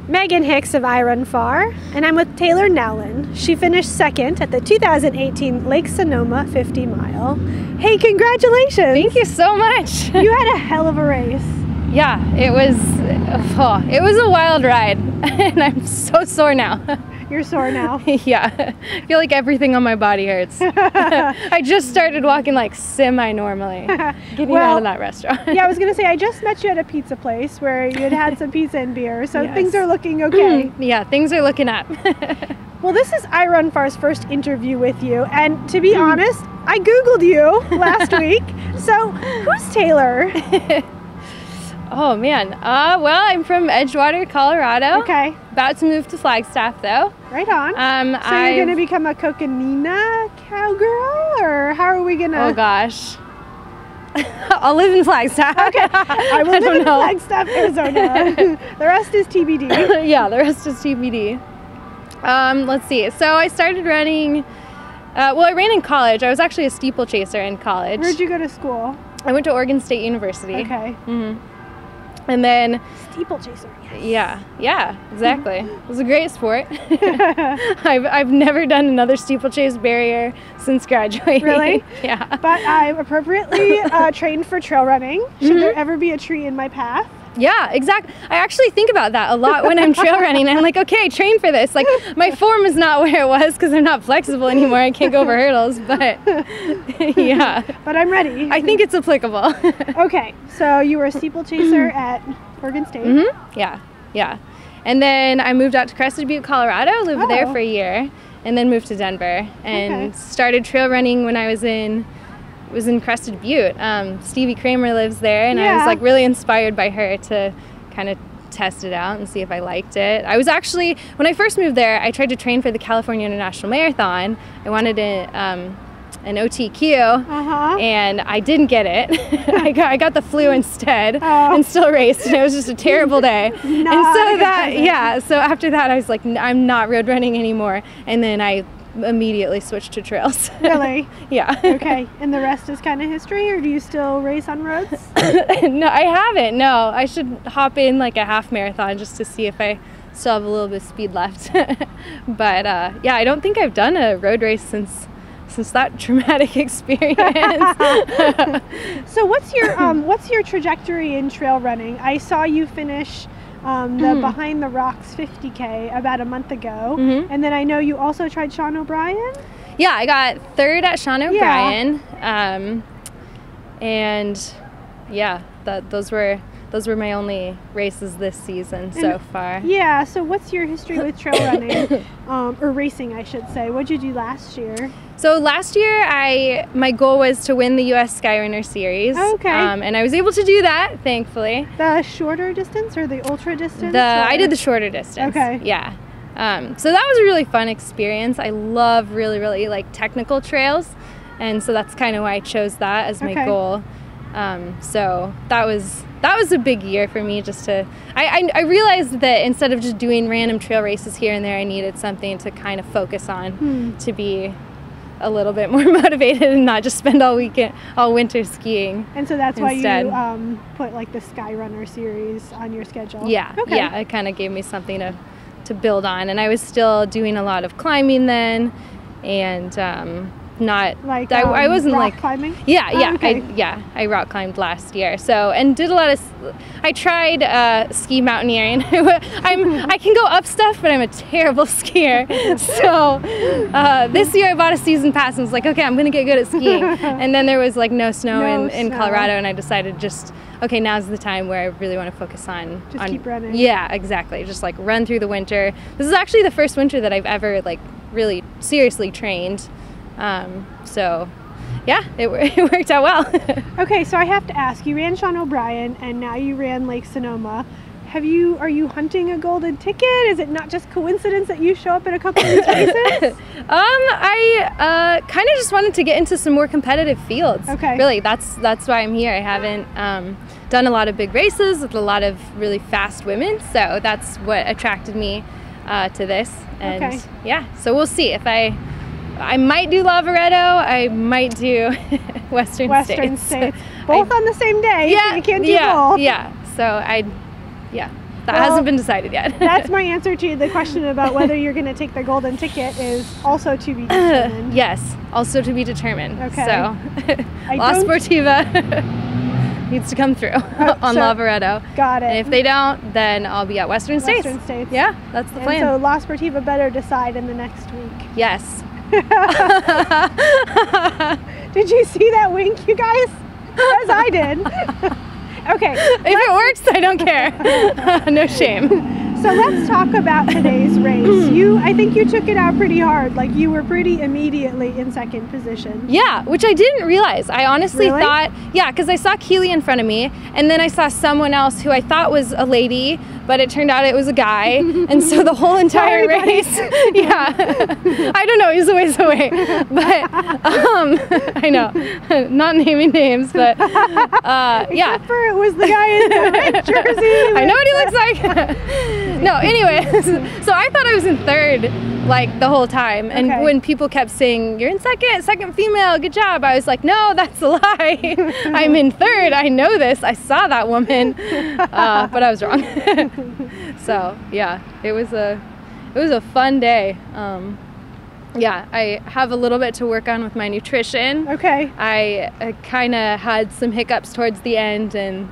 Megan Hicks of I Run Far, and I'm with Taylor Nowlin. She finished second at the 2018 Lake Sonoma 50 mile. Hey, congratulations! Thank you so much. You had a hell of a race. Yeah, it was a wild ride, and I'm so sore now. You're sore now? Yeah, I feel like everything on my body hurts. I just started walking like semi-normally, getting out of that restaurant. Yeah, I was gonna say, I just met you at a pizza place where you had some pizza and beer, so Yes. things are looking okay. Yeah, things are looking up. Well, this is I Run Far's first interview with you, and to be honest, I Googled you last week. So, who's Taylor? Oh man, well, I'm from Edgewater, Colorado. Okay. About to move to Flagstaff though. Right on. So you're gonna become a Coconina cowgirl, or how are we gonna? Oh gosh. I'll live in Flagstaff. Okay. I will live in Flagstaff, Arizona. The rest is TBD. Yeah, the rest is TBD. Let's see. So I started running, well, I ran in college. I was actually a steeplechaser in college. Where'd you go to school? I went to Oregon State University. Okay. And then Steeplechaser. Yes. yeah, exactly. It was a great sport. I've never done another steeplechase barrier since graduating. Really? Yeah. But I'm appropriately trained for trail running. Should there ever be a tree in my path? Yeah, exactly. I actually think about that a lot when I'm trail running. I'm like, okay, train for this. Like, my form is not where it was because I'm not flexible anymore. I can't go over hurdles, but yeah. But I'm ready. I think it's applicable. Okay, so you were a steeplechaser at Oregon State. Yeah. And then I moved out to Crested Butte, Colorado, lived there for a year, and then moved to Denver and started trail running when I was in Crested Butte. Stevie Kramer lives there, and I was like really inspired by her to kind of test it out and see if I liked it. I was actually, when I first moved there, I tried to train for the California International Marathon. I wanted an OTQ, and I didn't get it. I got the flu instead and still raced, and it was just a terrible day. And so so after that I was like, I'm not road running anymore, and then I immediately switched to trails. Really? Yeah. Okay, and the rest is kind of history, or do you still race on roads? No, I haven't. No, I should hop in like a half marathon just to see if I still have a little bit of speed left. But yeah, I don't think I've done a road race since that traumatic experience. So what's your trajectory in trail running? I saw you finish the Behind the Rocks 50K about a month ago, and then I know you also tried Sean O'Brien. Yeah, I got third at Sean O'Brien, and yeah, those were my only races this season so far. Yeah. So what's your history with trail running, or racing, I should say? What'd you do last year? So last year, my goal was to win the U.S. Skyrunner Series. Okay. And I was able to do that, thankfully. The shorter distance or the ultra distance? I did the shorter distance. Okay. Yeah. So that was a really fun experience. I love really, really like technical trails, and so that's kind of why I chose that as my goal. So that was a big year for me. Just to, I realized that instead of just doing random trail races here and there, I needed something to kind of focus on to be a little bit more motivated and not just spend all winter skiing. And so that's why you put like the Skyrunner Series on your schedule. Yeah. Okay. Yeah, it kind of gave me something to build on, and I was still doing a lot of climbing then, and not like I wasn't rock like climbing. I rock climbed last year, so, and did a lot of, I tried ski mountaineering. I can go up stuff, but I'm a terrible skier. So this year I bought a season pass and was like, okay, I'm gonna get good at skiing. And then there was like no snow in Colorado, and I decided okay, now's the time where I really want to focus on keep running. Yeah, exactly. Just like run through the winter. This is actually the first winter that I've ever like really seriously trained. So yeah, it worked out well. Okay, so I have to ask, you ran Sean O'Brien and now you ran Lake Sonoma. Are you hunting a golden ticket? Is it not just coincidence that you show up at a couple of these races? I kind of just wanted to get into some more competitive fields. Okay. Really, that's why I'm here. I haven't done a lot of big races with a lot of really fast women, so that's what attracted me to this. And yeah, so we'll see if I might do Lavaretto, I might do Western States. Both on the same day, so you can't do both. Yeah, so that hasn't been decided yet. That's my answer to the question about whether you're going to take the golden ticket is also to be determined. Yes, also to be determined. Okay. So, La Sportiva needs to come through on Lavaretto. Got it. And if they don't, then I'll be at Western States. Yeah, that's the plan. So La Sportiva better decide in the next week. Yes. Did you see that wink, you guys? As I did. Okay. If it works, I don't care. No shame. So let's talk about today's race. I think you took it out pretty hard. Like, you were pretty immediately in second position. Yeah, which I didn't realize. I honestly thought, because I saw Keely in front of me, and then I saw someone else who I thought was a lady, but it turned out it was a guy. And so the whole entire race, I don't know, he's a ways away. But, I know, not naming names, but, Except for it was the guy in the red jersey. I know what he looks like. No, anyways, so I thought I was in third, like, the whole time. And when people kept saying, you're in second female, good job, I was like, no, that's a lie. I'm in third. I know this. I saw that woman. But I was wrong. So, yeah, it was a fun day. I have a little bit to work on with my nutrition. Okay. I kind of had some hiccups towards the end, and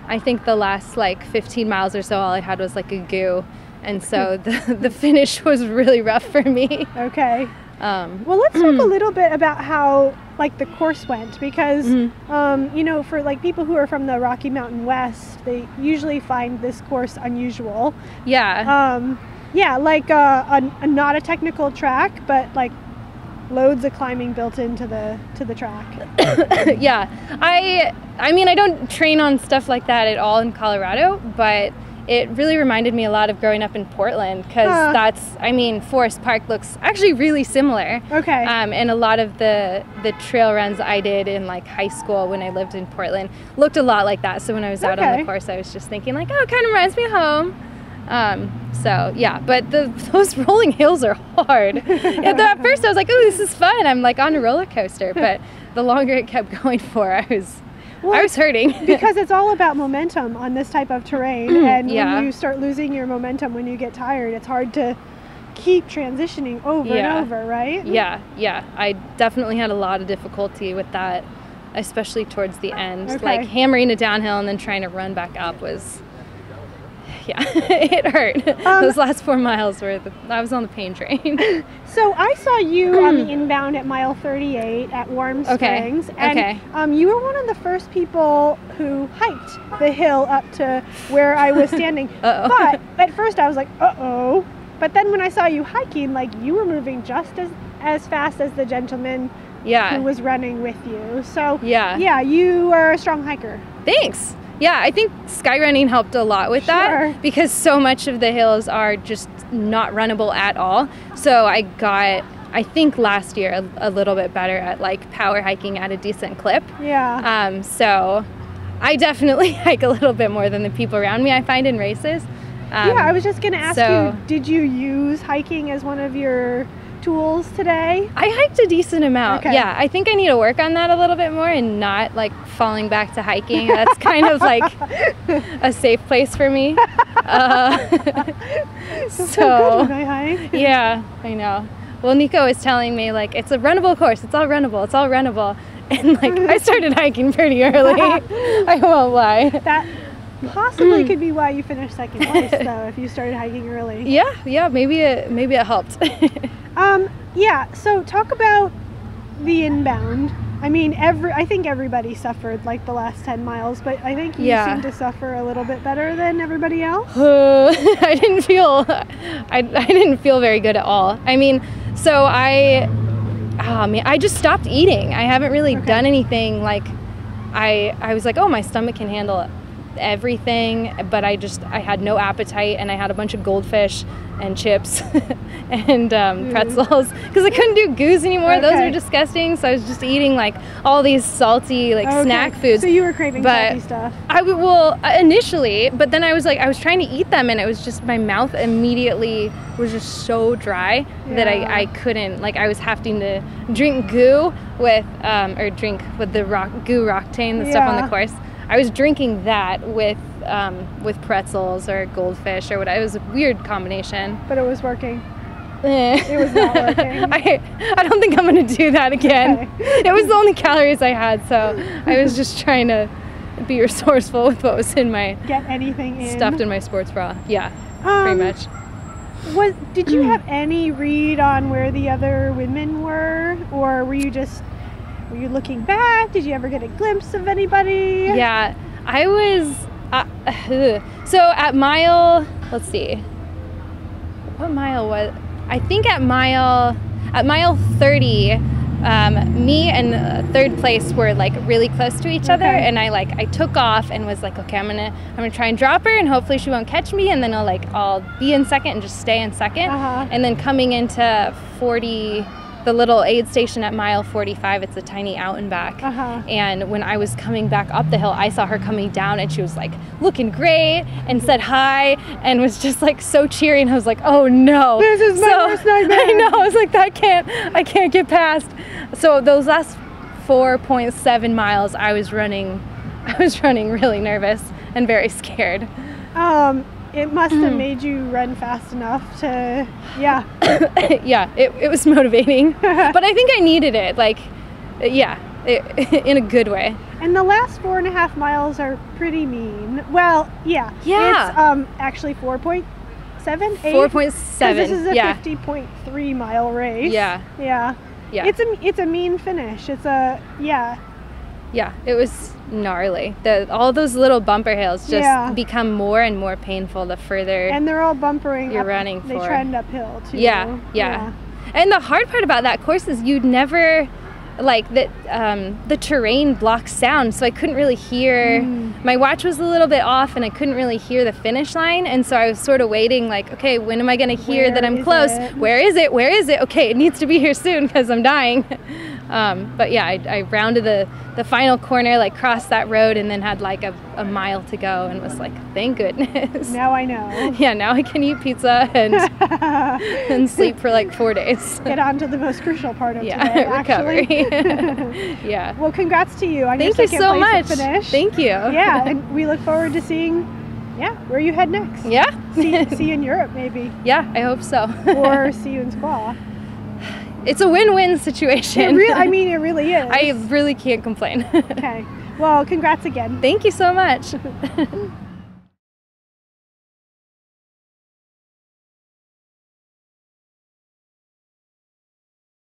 I think the last like 15 miles or so, all I had was like a goo. And so the finish was really rough for me. Okay. Well, let's talk a little bit about how like the course went, because, you know, for like people who are from the Rocky Mountain West, they usually find this course unusual. Yeah. Like not a technical track, but like loads of climbing built into the track. Yeah, I mean, I don't train on stuff like that at all in Colorado, but it really reminded me a lot of growing up in Portland, because Forest Park looks actually really similar. Okay. And a lot of the trail runs I did in like high school when I lived in Portland looked a lot like that. So when I was out on the course, I was just thinking like, oh, it kind of reminds me of home. So yeah, but those rolling hills are hard. At first I was like, oh, this is fun. I'm like on a roller coaster. But the longer it kept going for, I was hurting. Because it's all about momentum on this type of terrain. And when you start losing your momentum, when you get tired, it's hard to keep transitioning over and over, right? Yeah. I definitely had a lot of difficulty with that, especially towards the end. Okay. Like hammering it downhill and then trying to run back up was... Yeah, it hurt. Those last 4 miles I was on the pain train. So I saw you on the inbound at mile 38 at Warm Springs. And you were one of the first people who hiked the hill up to where I was standing. But at first I was like, uh-oh. But then when I saw you hiking, like, you were moving just as fast as the gentleman who was running with you. So you are a strong hiker. Thanks. Yeah, I think skywriting helped a lot with that, because so much of the hills are just not runnable at all. So I got, I think last year, a little bit better at like power hiking at a decent clip. Yeah. So I definitely hike a little bit more than the people around me I find in races. I was just going to ask you, did you use hiking as one of your tools today? I hiked a decent amount. Yeah, I think I need to work on that a little bit more and not like falling back to hiking. That's kind of like a safe place for me. So good when I hike. Yeah, I know. Well, Nico was telling me like it's a runnable course. It's all runnable. And like I started hiking pretty early. I won't lie. That possibly could be why you finished second place, though, if you started hiking early. Yeah, maybe it helped. So talk about the inbound. I mean, I think everybody suffered like the last 10 miles, but I think you seem to suffer a little bit better than everybody else. I didn't feel very good at all. I mean, so I just stopped eating. I haven't really done anything like I was like, oh, my stomach can handle everything, but I had no appetite, and I had a bunch of goldfish and chips and pretzels because I couldn't do goos anymore. Those are disgusting. So I was just eating like all these salty snack foods. So you were craving salty stuff. Initially, but then I was trying to eat them, and it was just my mouth immediately was just so dry that I couldn't, I was having to drink goo with the goo Roctane, the stuff on the course. I was drinking that with with pretzels or goldfish or whatever. It was a weird combination. But it was working. It was not working. I don't think I'm going to do that again. Okay. It was the only calories I had, so I was just trying to be resourceful with what was in my... Get anything in. Stuffed in my sports bra. Yeah, pretty much. Did you have any read on where the other women were? Or were you looking back? Did you ever get a glimpse of anybody? Yeah, I was... so at mile... Let's see. What mile was... I think at mile 30, me and third place were like really close to each other, and I took off and was like, okay, I'm gonna try and drop her, and hopefully she won't catch me, and then I'll be in second and just stay in second. And then coming into 40, the little aid station at mile 45, it's a tiny out and back. And when I was coming back up the hill, I saw her coming down, and she was like looking great and said hi and was just like so cheery, and I was like, oh no, this is my worst nightmare. I know, I was like, I can't get past. So those last 4.7 miles, I was running really nervous and very scared. It must have made you run fast enough to, yeah. Yeah, it was motivating. But I think I needed it, like, yeah, in a good way. And the last 4.5 miles are pretty mean. Well, yeah. Yeah. It's actually 4.7, 8? 4.7, this is a 50.3 mile race. Yeah. Yeah. Yeah. It's a mean finish. It's a, yeah. Yeah, it was gnarly. All those little bumper hills just become more and more painful the further. And they're all bumpering. You're running for. They trend uphill too. Yeah. And the hard part about that course is you'd never, like, the terrain blocks sound, so I couldn't really hear. My watch was a little bit off, and I couldn't really hear the finish line, and so I was sort of waiting, like, okay, when am I going to hear that I'm close? Where is it? Where is it? Okay, it needs to be here soon because I'm dying. But yeah, I rounded the final corner, like crossed that road, and then had like a mile to go, and was like, thank goodness. Now I know. Yeah, now I can eat pizza and sleep for like 4 days. Get on to the most crucial part of today, recovery. Yeah. Well, congrats to you on your second second place so much. Finish. Thank you. Yeah, and we look forward to seeing, where you head next. Yeah. See you in Europe, maybe. Yeah, I hope so. Or see you in Squaw. It's a win-win situation. It really is. I really can't complain. Okay. Well, congrats again. Thank you so much.